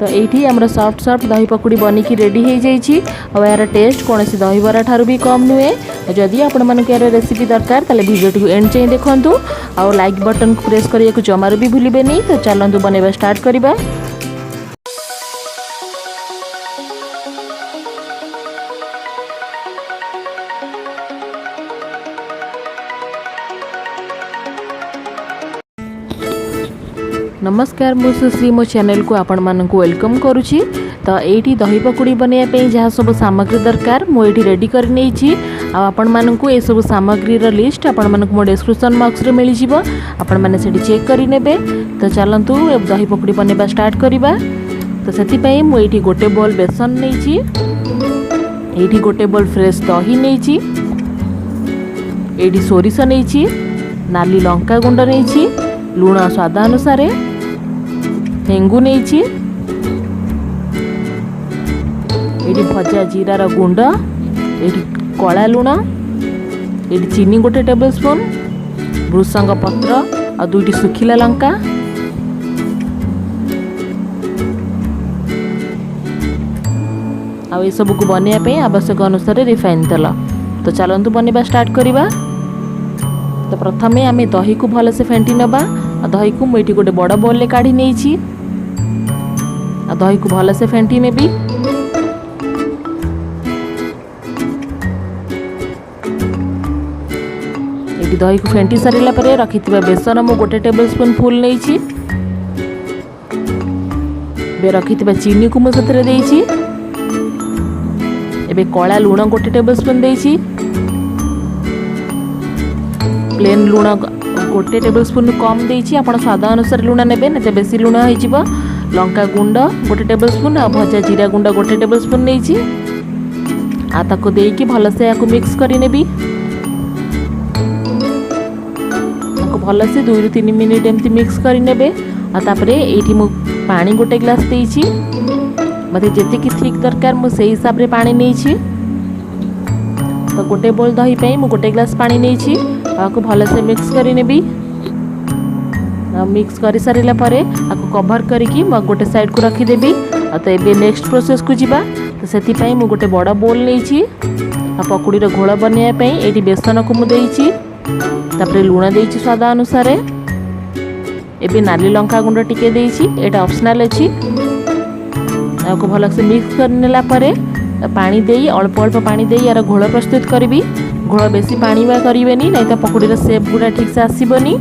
तो ये आमर सॉफ्ट सॉफ्ट दही पकोड़ी बनिकी रेडी हो जाइए। और यार टेस्ट कौन सी दही बरा ठारू भी कम नुहे। जदि आपण मानक यार रेसिपी दरकार ताले वीडियो टी एंड चाहिए देखंतु और लाइक बटन को प्रेस करिया को जमार भी भूलिबेनी। तो चलंतु बनेबा स्टार्ट करिबा। नमस्कार मु सुश्री मो चैनल को आपण मानक वेलकम करुछि। तो ये दही पकोड़ी बनवाई जहाँ सब सामग्री दरकार मुझे रेडी कर नहीं आपण मानक ये सब सामग्री लिस्ट आपण मानक मो डिस्क्रिप्शन बॉक्स रे मिल जिवो। आपण माने सेठी चेक करि नेबे। तो चलंतु दही पकोड़ी बनवा स्टार्ट करिबा। तो सेति पई मु एठी गोटे बोल बेसन नहीं, एठी गोटे बोल फ्रेश दही नहीं, एठी सोरिष नहीं, नाली लंका गुंड नहीं, लुण स्वाद अनुसार, हेंगु नहीं, ये भजा जीरार गुंड, ये कला लुण, ये चीनी गोटे टेबल स्पून, भृसंग पत्र और 2टी सुखिला लंका, आ सब को बनवाई आवश्यक अनुसार रिफाइन तेल। तो चलतु बनवा स्टार्ट करिबा। तो प्रथमे आम दही को भलसे फेंटी नबा। दही को मुझे गोटे बड़ बोल काढ़ी नहीं, दही को भलसे फेंटी नेबी। ये दही को फेंटी सारा पर रखि बेसन मु गोटे टेबल स्पून फुल नहीं, रखि चीनी को मुझे देइछि। एबे कला लुण गोटे टेबल स्पून देइछि, प्लेन लुण गोटे टेबल स्पून कम देइछि। आपण स्वाद अनुसार लुण नेबे न बेसी लुण होइजिबो। लंका गुंड गोटे टेबल स्पून आ भजा जीरा गुंड गोटे टेबल स्पून नेइछि। आ ताको देइकी भलसे याको मिक्स करि नेबी। ताको भलसे 2 ରୁ 3 मिनिट एमती मिक्स करि नेबे। आ तापरे एठी मु पानी गोटे ग्लास देइछि। मते जेतिकी थिक दरकार मु सेही हिसाब रे पानी नेइछि। तो गोटे बोल दही पे मु गोटे ग्लास पानी नेइछि। आको भलसे मिक्स करि नेबी। मिक्स कर सारा पर आपको कभर करके गोटे साइड को रखी देबी। तो ये नेक्स्ट प्रोसेस को जीवा। तो से मु गोटे बड़ बोल नहीं पकोड़ीर घोल बनवाई ये बेसन को मुझे लुण दे स्वाद अनुसार। एबे नाली लंका गुंड टिके देइछि, एटा ऑप्शनल अछि। आपको भलसे मिक्स करनेला परे पानी देई अल्प अल्प पानी देई यार घोल प्रस्तुत करी। घोल बेसी पानी वा करिवेनी नहीं तो पकोड़ीर शेप गुड़ा ठीक से आसीबनी।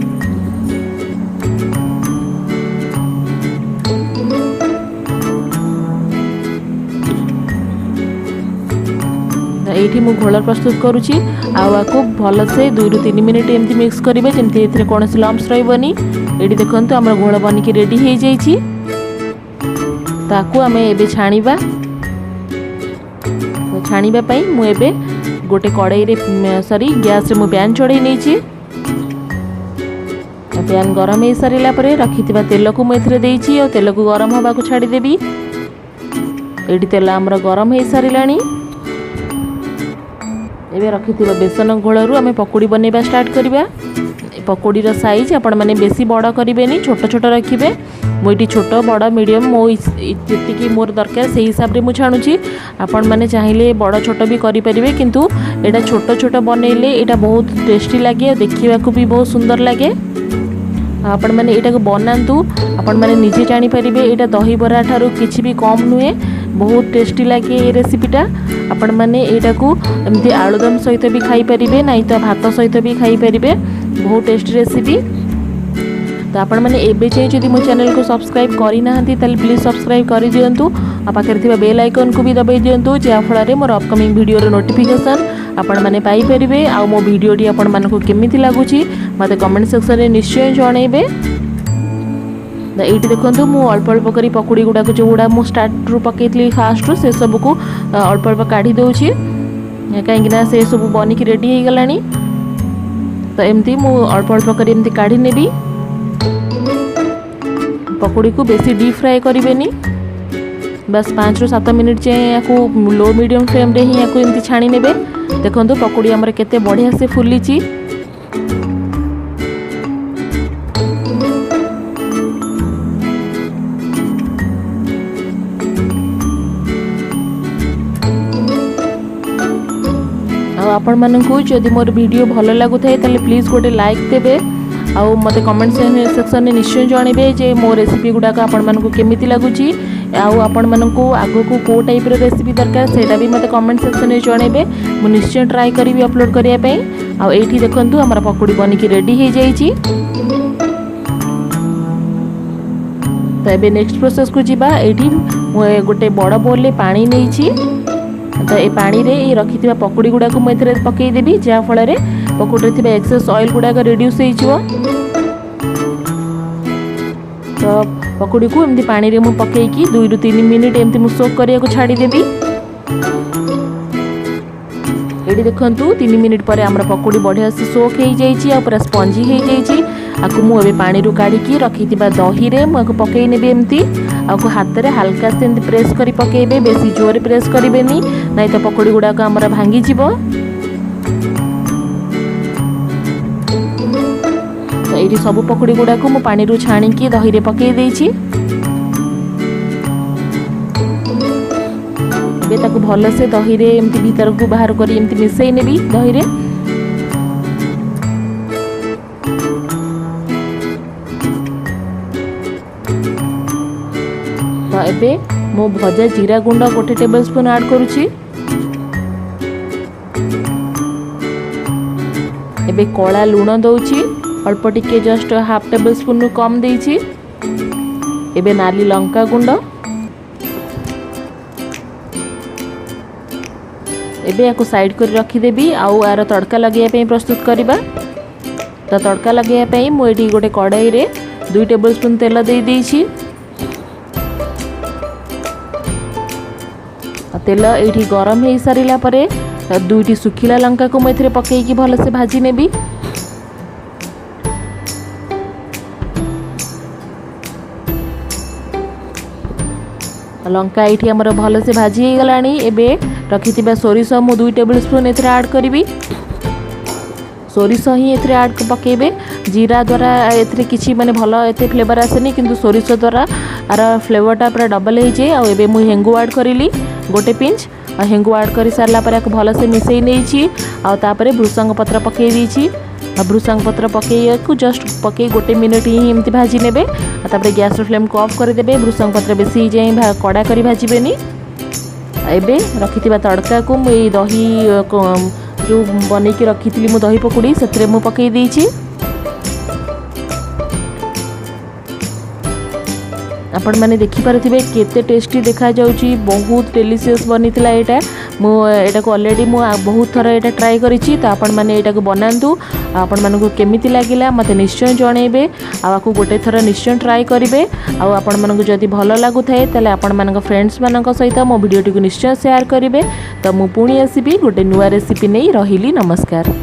ये घोल प्रस्तुत करुँची। आपको भलसे 2 ରୁ 3 मिनिट एमती मिक्स करेंगे जमी ए कौन लम्स रही। ये देखो आम घोल बनिकी रेडी हो जाइए। ताकू आम ए छाणीबा। छाणीबाई मुझे गोटे कड़ाई गैस रे पैन चढ़ई नहीं। पैन गरम हो सारा पर रखि तेल को मुझे देइछि। और तेल को गरम होगा को छाड़देवी। ये तेल आमर गरम हो सारा। एबे रखि बेसन घोल आम पकोड़ी बनवा स्टार्ट करवा। पकोड़ीर साइज आपण मैंने बेसी बड़ करें, छोट छोट रखिए। मुझे छोट बड़ मीडियम मो जी मोर दरकार से हिसाब से मुझे छाणुची। आपण मैंने चाहिए बड़ छोट भी करें, किंतु एटा छोट छोट बनइले एटा बहुत टेस्टी लगे। देखा भी बहुत सुंदर लगे। आपण मैंने यहाँ को बनातु। आपण मैंने निजे जानीपर यहाँ दही बरा ठारू किसी भी कम नुहे। बहुत टेस्टी लगे ये रेसिपीटा। आपण मैंने यहाँ को एमती आलुदम सहित भी खाई पारे, नहीं तो भात सहित भी खाई पारे। बहुत टेस्टी रेसिपी। तो आपण मैंने एबे चाहिए जदि मो चैनल को सब्सक्राइब करना ताले प्लीज सब्सक्राइब कर दिंतु। आ पाखे थिबा बेल आइकन को भी दबाई दिंतु, जहाँ फल मोर अपकमिंग वीडियो नोटिफिकेशन आपण मैंने पाई परिबे। आ मो वीडियोटी आपण मानकु केमिति लागुची मते कमेंट सेक्शन रे निश्चय जणैबे। ये देखो मु अल्प अल्प करी पकोड़ी गुड़ा को जो गुड़ा मु स्टार्ट रू पकईली फास्ट रू से सब को अल्प अल्प काढ़ी दूची कहीं से सब बनिकी रेडी हो गलानी। तो एमती मु अल्प अल्प करी एमती काढ़ी नेबी। पकोड़ी को बेसी डीप फ्राए करें, बस 5 ରୁ 7 मिनिट जाए या लो मीडियम फ्लेम रे ही या एमती छाणी नेबे। देखो पकोड़ी आमर केते बढ़िया से फुलीची। आपण मानकु जदि मोर वीडियो भल लागु थाए ताले प्लीज गोटे लाइक देबे आउ मते कमेंट सेक्शन में निश्चय जानवे जे मो रेसिपी गुड़ाक आपण मानकु केमिति लागुची आउ आपण मानकु आगो को को टाइप रो रेसिपी दरकार सेटा भी मते कमेंट सेक्शन में जानवे मु निश्चय ट्राई करी अपलोड करिया पई। आउ एठी देखंतु हमरा पकोड़ी बनी की रेडी हे जाईची। तो एबे नेक्स्ट प्रोसेस को जीबा। एठी मु गोटे बड़ बोल ले पानी नेइची। तो ये पानी रे ये रखिथिबा पकोड़ी गुडा को मैं पकई देबी जा फल रे पकोड़ी थिबा एक्सेस ऑयल गुडा का रिड्यूस होइछिवो। तो पकोड़ी को एमती पानी रे मु पकई की 2 ରୁ 3 मिनिट एमती मु सोक करिया को छाडी देबी। एडी देखंतु 3 मिनिट पर हमर पकोड़ी बढ़िया से सोक हे जाईची आ पूरा स्पंजी हे जाईची। आकु मु एबे पानी रू काढी की रखिथिबा दही रे मु पकई नेबी एमती आकु हाथ रे हल्का से एमती प्रेस करी पकेबे बेसी जोर प्रेस करिबेनी नै तो पकोड़ी गुडा को हमर भांगी जिवो। तो एडी सब पकोड़ी गुडा को मु पानी रू छाणी की दही रे पकई देइची। एबे ताकु भलो से दही रे एमती भीतर को बाहर करी एमती मिसई नेबी दही रे। तो एबे मो भजा जीरा गुंड 1 टेबल स्पून ऐड करूची। एबे कला लूण दउची अल्प टिके जस्ट हाफ टेबल स्पून कम देइची। एबे नाली लंका गुंड एबे याको साइड कर रखी देबी। आउ यार तड़का लगे पे प्रस्तुत करबा। तो तड़का लगे पे मु एठी गोटे कढ़ाई रे 2 टेबल स्पून तेल दे देइची। तेल ये गरम हो सारा पर 2टी सुखिला लंका को मैं पकईकी भल से भाजी नेबी। लंका ये आमर भल से भाजी हो गलानी। एबे रखिथिबा सोरिष मु 2 टेबल स्पून एथरे ऐड करी। सोरिष ही एथरे ऐड पकेबे। जीरा द्वारा एथरे किछि माने भल एते फ्लेवर आसेनी किंतु सोरिष द्वारा आर फ्लेवरटा पूरा डबल हो जाए। आ एबे मु हेंगु ऐड करिली गोटे पिंच आ हेंगु ऐड कर सारा पर भल से मिसई नहीं आउे भृषंग पत्र पकई देछि। भृषंग पत्र पकई को जस्ट पकई 1 मिनिट ही एमती भाजी नेबे। तापर गैस फ्लेम को ऑफ कर देबे। भृषंग पत्र बेसी जाए कड़ा करी भाजबेनी। एबे रखिथिबा तड़का को मु दही जो बनै की रखी मु दही पकोड़ी से मु पकई देछि। आपण माने देखि पारथिबे केते टेस्टी देखा जाउची। बहुत डिलीशियस बनितला एटा। मु एटा को ऑलरेडी मु बहुत थरा एटा ट्राई करिछि। तो आपण माने एटा को बनांतु। आपण मानको केमिति लागिला मते निश्चय जणेबे। आकु गोटे थरा निश्चय ट्राई करिवे। आ आपण मानको जदि भलो लागु थाए तले आपण मानको फ्रेंड्स मानको सहित मो वीडियो टी को निश्चय शेयर करिवे। तो मु पुणी आसीबी गोटे नुवा रेसिपी नै रहिली। नमस्कार।